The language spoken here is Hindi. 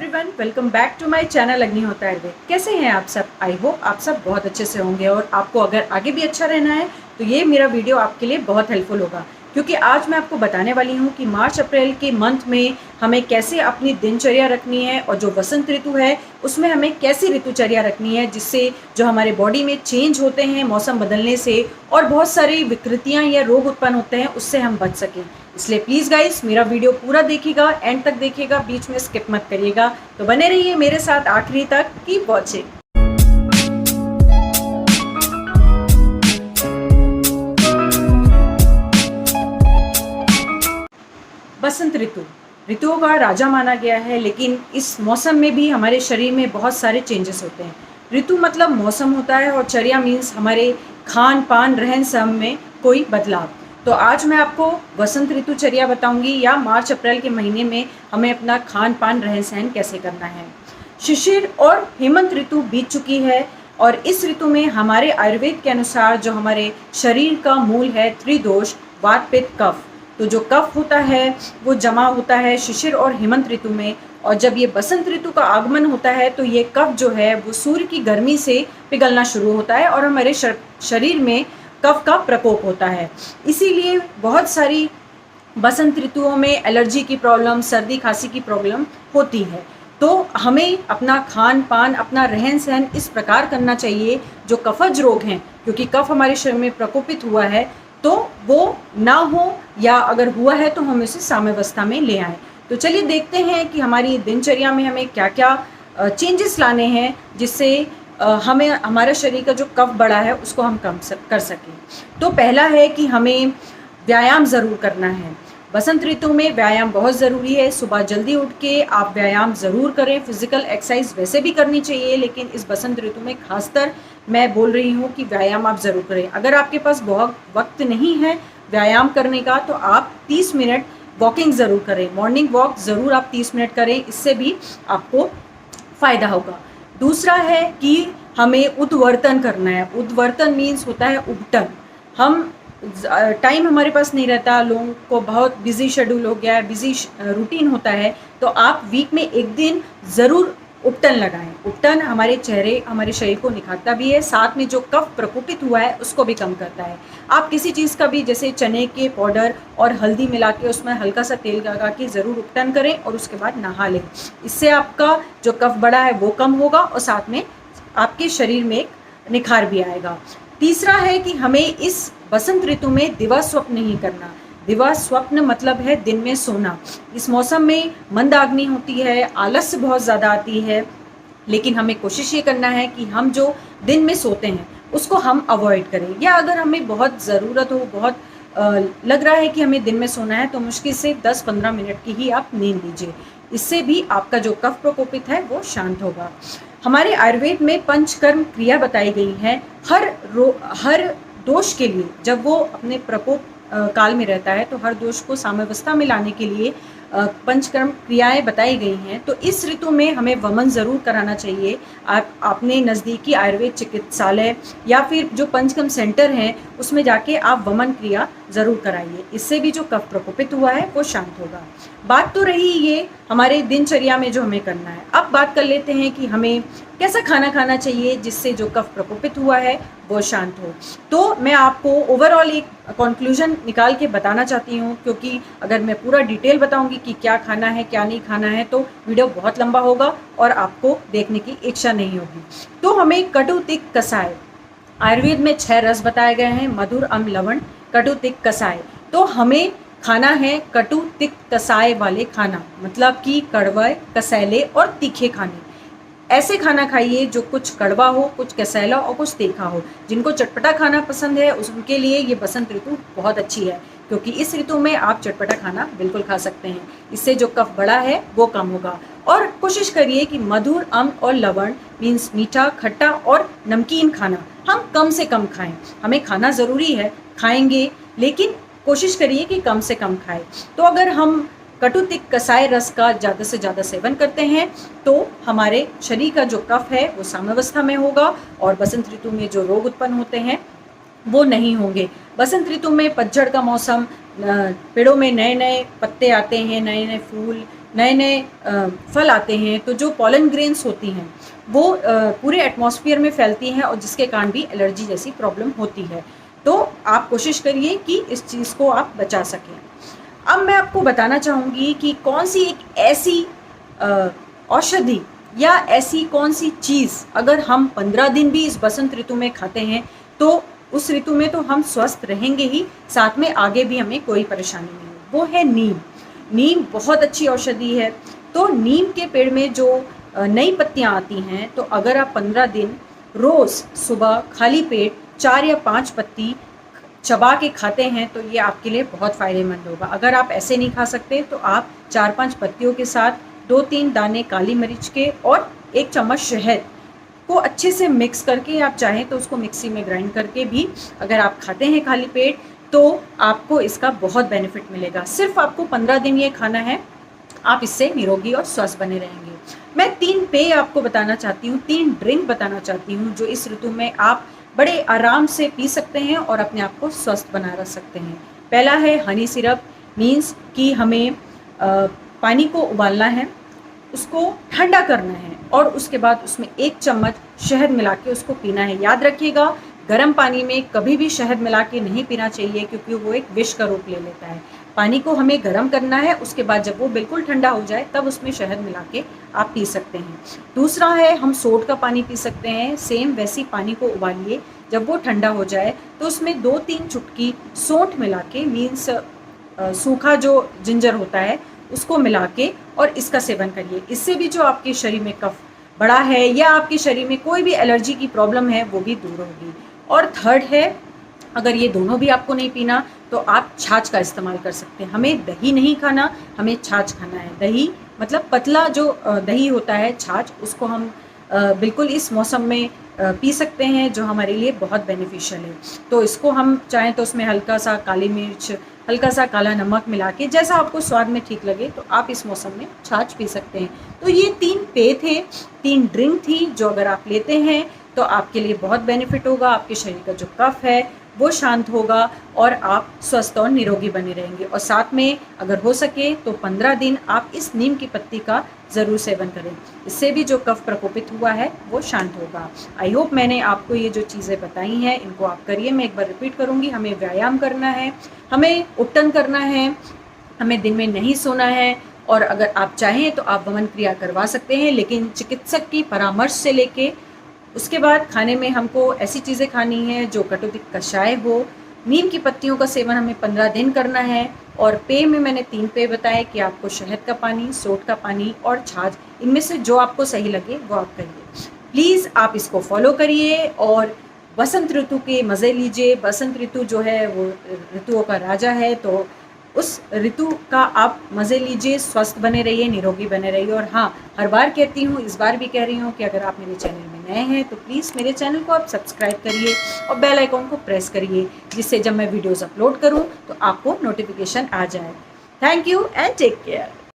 Everyone, welcome back to my channel Agnihotra Ayurveda. कैसे हैं आप सब? आई होप आप सब बहुत अच्छे से होंगे और आपको अगर आगे भी अच्छा रहना है तो ये मेरा वीडियो आपके लिए बहुत हेल्पफुल होगा, क्योंकि आज मैं आपको बताने वाली हूँ कि मार्च अप्रैल के मंथ में हमें कैसे अपनी दिनचर्या रखनी है और जो वसंत ऋतु है उसमें हमें कैसी ऋतुचर्या रखनी है, जिससे जो हमारे बॉडी में चेंज होते हैं मौसम बदलने से और बहुत सारी विकृतियाँ या रोग उत्पन्न होते हैं उससे हम बच सकें। इसलिए प्लीज़ गाइस मेरा वीडियो पूरा देखिएगा, एंड तक देखिएगा, बीच में स्किप मत करिएगा। तो बने रहिए मेरे साथ आखिरी तक, कीप वॉचिंग। बसंत ऋतु ऋतुओं का राजा माना गया है, लेकिन इस मौसम में भी हमारे शरीर में बहुत सारे चेंजेस होते हैं। ऋतु मतलब मौसम होता है और चर्या मीन्स हमारे खान पान रहन सहन में कोई बदलाव। तो आज मैं आपको वसंत ऋतुचर्या बताऊंगी या मार्च अप्रैल के महीने में हमें अपना खान पान रहन सहन कैसे करना है। शिशिर और हेमंत ऋतु बीत चुकी है और इस ऋतु में हमारे आयुर्वेद के अनुसार जो हमारे शरीर का मूल है त्रिदोष वात पित्त कफ, तो जो कफ होता है वो जमा होता है शिशिर और हेमंत ऋतु में, और जब ये बसंत ऋतु का आगमन होता है तो ये कफ जो है वो सूर्य की गर्मी से पिघलना शुरू होता है और हमारे शरीर में कफ का प्रकोप होता है। इसीलिए बहुत सारी बसंत ऋतुओं में एलर्जी की प्रॉब्लम, सर्दी खांसी की प्रॉब्लम होती है। तो हमें अपना खान पान, अपना रहन सहन इस प्रकार करना चाहिए जो कफज रोग हैं, क्योंकि कफ हमारे शरीर में प्रकोपित हुआ है तो वो ना हो, या अगर हुआ है तो हम इसे साम्यावस्था में ले आएँ। तो चलिए देखते हैं कि हमारी दिनचर्या में हमें क्या क्या चेंजेस लाने हैं जिससे हमें हमारे शरीर का जो कफ बढ़ा है उसको हम कम कर सकें। तो पहला है कि हमें व्यायाम ज़रूर करना है। बसंत ऋतु में व्यायाम बहुत ज़रूरी है। सुबह जल्दी उठ के आप व्यायाम ज़रूर करें। फिजिकल एक्सरसाइज वैसे भी करनी चाहिए, लेकिन इस बसंत ऋतु में खासकर मैं बोल रही हूँ कि व्यायाम आप ज़रूर करें। अगर आपके पास बहुत वक्त नहीं है व्यायाम करने का तो आप 30 मिनट वॉकिंग ज़रूर करें। मॉर्निंग वॉक ज़रूर आप 30 मिनट करें, इससे भी आपको फ़ायदा होगा। दूसरा है कि हमें उद्वर्तन करना है। उद्वर्तन मीन्स होता है उबटन। हम टाइम हमारे पास नहीं रहता, लोगों को बहुत बिजी शेड्यूल हो गया है, बिजी रूटीन होता है, तो आप वीक में एक दिन ज़रूर उपटन लगाएं। उपटन हमारे चेहरे, हमारे शरीर को निखारता भी है, साथ में जो कफ प्रकोपित हुआ है उसको भी कम करता है। आप किसी चीज़ का भी, जैसे चने के पाउडर और हल्दी मिला के उसमें हल्का सा तेल लगा के ज़रूर उपटन करें और उसके बाद नहा लें। इससे आपका जो कफ बढ़ा है वो कम होगा और साथ में आपके शरीर में एक निखार भी आएगा। तीसरा है कि हमें इस बसंत ऋतु में दिवा स्वप्न नहीं करना। दिवा स्वप्न मतलब है दिन में सोना। इस मौसम में मंदाग्नि होती है, आलस्य बहुत ज़्यादा आती है, लेकिन हमें कोशिश ये करना है कि हम जो दिन में सोते हैं उसको हम अवॉइड करें, या अगर हमें बहुत ज़रूरत हो, बहुत लग रहा है कि हमें दिन में सोना है तो मुश्किल से 10-15 मिनट की ही आप नींद लीजिए। इससे भी आपका जो कफ प्रकोपित है वो शांत होगा। हमारे आयुर्वेद में पंचकर्म क्रिया बताई गई है हर दोष के लिए। जब वो अपने प्रकोप काल में रहता है तो हर दोष को साम्यावस्था में लाने के लिए पंचकर्म क्रियाएं बताई गई हैं। तो इस ऋतु में हमें वमन ज़रूर कराना चाहिए। आप अपने नज़दीकी आयुर्वेद चिकित्सालय या फिर जो पंचकर्म सेंटर हैं उसमें जाके आप वमन क्रिया ज़रूर कराइए। इससे भी जो कफ प्रकोपित हुआ है वो शांत होगा। बात तो रही ये हमारे दिनचर्या में जो हमें करना है। अब बात कर लेते हैं कि हमें कैसा खाना खाना चाहिए जिससे जो कफ प्रकोपित हुआ है वो शांत हो। तो मैं आपको ओवरऑल एक कंक्लूजन निकाल के बताना चाहती हूँ, क्योंकि अगर मैं पूरा डिटेल बताऊँगी कि क्या खाना है क्या नहीं खाना है तो वीडियो बहुत लंबा होगा और आपको देखने की इच्छा नहीं होगी। तो हमें कटु तिक्त कसाय, आयुर्वेद में 6 रस बताए गए हैं, मधुर अम्ल लवण कटु तिक्त कसाय। तो हमें खाना है कटु तिक्त कसाय वाले खाना, मतलब कि कड़वे, कसैले और तीखे खाने। ऐसे खाना खाइए जो कुछ कड़वा हो, कुछ कसैला और कुछ तीखा हो। जिनको चटपटा खाना पसंद है उनके लिए ये बसंत ऋतु बहुत अच्छी है, क्योंकि इस ऋतु में आप चटपटा खाना बिल्कुल खा सकते हैं। इससे जो कफ बढ़ा है वो कम होगा। और कोशिश करिए कि मधुर अम्ल और लवण मीन्स मीठा, खट्टा और नमकीन खाना हम कम से कम खाएं। हमें खाना ज़रूरी है, खाएंगे, लेकिन कोशिश करिए कि कम से कम खाएं। तो अगर हम कटु तिक्त कसाय रस का ज़्यादा से ज़्यादा सेवन करते हैं तो हमारे शरीर का जो कफ है वो साम्यावस्था में होगा और बसंत ऋतु में जो रोग उत्पन्न होते हैं वो नहीं होंगे। बसंत ऋतु में पतझड़ का मौसम, पेड़ों में नए नए पत्ते आते हैं, नए नए फूल, नए नए फल आते हैं, तो जो पॉलन ग्रेन्स होती हैं वो पूरे एटमॉस्फेयर में फैलती हैं और जिसके कारण भी एलर्जी जैसी प्रॉब्लम होती है। तो आप कोशिश करिए कि इस चीज़ को आप बचा सकें। अब मैं आपको बताना चाहूँगी कि कौन सी एक ऐसी औषधि या ऐसी कौन सी चीज़ अगर हम 15 दिन भी इस बसंत ऋतु में खाते हैं तो उस ऋतु में तो हम स्वस्थ रहेंगे ही, साथ में आगे भी हमें कोई परेशानी नहीं है। वो है नीम। नीम बहुत अच्छी औषधि है। तो नीम के पेड़ में जो नई पत्तियां आती हैं, तो अगर आप 15 दिन रोज़ सुबह खाली पेट 4 या 5 पत्ती चबा के खाते हैं तो ये आपके लिए बहुत फ़ायदेमंद होगा। अगर आप ऐसे नहीं खा सकते तो आप 4-5 पत्तियों के साथ 2-3 दाने काली मिर्च के और 1 चम्मच शहद को अच्छे से मिक्स करके, आप चाहें तो उसको मिक्सी में ग्राइंड करके भी अगर आप खाते हैं खाली पेट तो आपको इसका बहुत बेनिफिट मिलेगा। सिर्फ आपको 15 दिन ये खाना है, आप इससे निरोगी और स्वस्थ बने रहेंगे। मैं 3 पेय आपको बताना चाहती हूँ, 3 ड्रिंक बताना चाहती हूँ जो इस ऋतु में आप बड़े आराम से पी सकते हैं और अपने आप को स्वस्थ बना रख सकते हैं। पहला है हनी सिरप। मीन्स कि हमें पानी को उबालना है, उसको ठंडा करना है और उसके बाद उसमें 1 चम्मच शहद मिला के उसको पीना है। याद रखिएगा, गर्म पानी में कभी भी शहद मिला के नहीं पीना चाहिए क्योंकि वो एक विष का रूप ले लेता है। पानी को हमें गर्म करना है, उसके बाद जब वो बिल्कुल ठंडा हो जाए तब उसमें शहद मिला के आप पी सकते हैं। दूसरा है हम सोट का पानी पी सकते हैं। सेम वैसी पानी को उबालिए, जब वो ठंडा हो जाए तो उसमें 2-3 चुटकी सोंठ मिला के, मीन्स सूखा जो जिंजर होता है उसको मिला के और इसका सेवन करिए। इससे भी जो आपके शरीर में कफ बड़ा है या आपके शरीर में कोई भी एलर्जी की प्रॉब्लम है वो भी दूर होगी। और थर्ड है, अगर ये दोनों भी आपको नहीं पीना तो आप छाछ का इस्तेमाल कर सकते हैं। हमें दही नहीं खाना, हमें छाछ खाना है। दही मतलब पतला जो दही होता है, छाछ, उसको हम बिल्कुल इस मौसम में पी सकते हैं जो हमारे लिए बहुत बेनिफिशियल है। तो इसको हम चाहें तो उसमें हल्का सा काली मिर्च, हल्का सा काला नमक मिला के, जैसा आपको स्वाद में ठीक लगे तो आप इस मौसम में छाछ पी सकते हैं। तो ये 3 पेय थे, 3 ड्रिंक थी जो अगर आप लेते हैं तो आपके लिए बहुत बेनिफिट होगा। आपके शरीर का जो कफ है वो शांत होगा और आप स्वस्थ और निरोगी बने रहेंगे। और साथ में अगर हो सके तो 15 दिन आप इस नीम की पत्ती का ज़रूर सेवन करें। इससे भी जो कफ प्रकोपित हुआ है वो शांत होगा। आई होप मैंने आपको ये जो चीज़ें बताई हैं इनको आप करिए। मैं एक बार रिपीट करूँगी, हमें व्यायाम करना है, हमें उट्टन करना है, हमें दिन में नहीं सोना है और अगर आप चाहें तो आप वमन क्रिया करवा सकते हैं, लेकिन चिकित्सक की परामर्श से लेके उसके बाद खाने में हमको ऐसी चीज़ें खानी है जो कटुतिक कषाय हो। नीम की पत्तियों का सेवन हमें 15 दिन करना है। और पेय में मैंने 3 पेय बताए कि आपको शहद का पानी, सोट का पानी और छाछ, इनमें से जो आपको सही लगे वो आप करिए। प्लीज़ आप इसको फॉलो करिए और बसंत ऋतु के मज़े लीजिए। बसंत ऋतु जो है वो ऋतुओं का राजा है, तो उस ऋतु का आप मज़े लीजिए, स्वस्थ बने रहिए, निरोगी बने रहिए। और हाँ, हर बार कहती हूँ, इस बार भी कह रही हूँ कि अगर आप मेरे चैनल में नए हैं तो प्लीज़ मेरे चैनल को आप सब्सक्राइब करिए और बेल आइकॉन को प्रेस करिए, जिससे जब मैं वीडियोज़ अपलोड करूँ तो आपको नोटिफिकेशन आ जाए। Thank you and take care.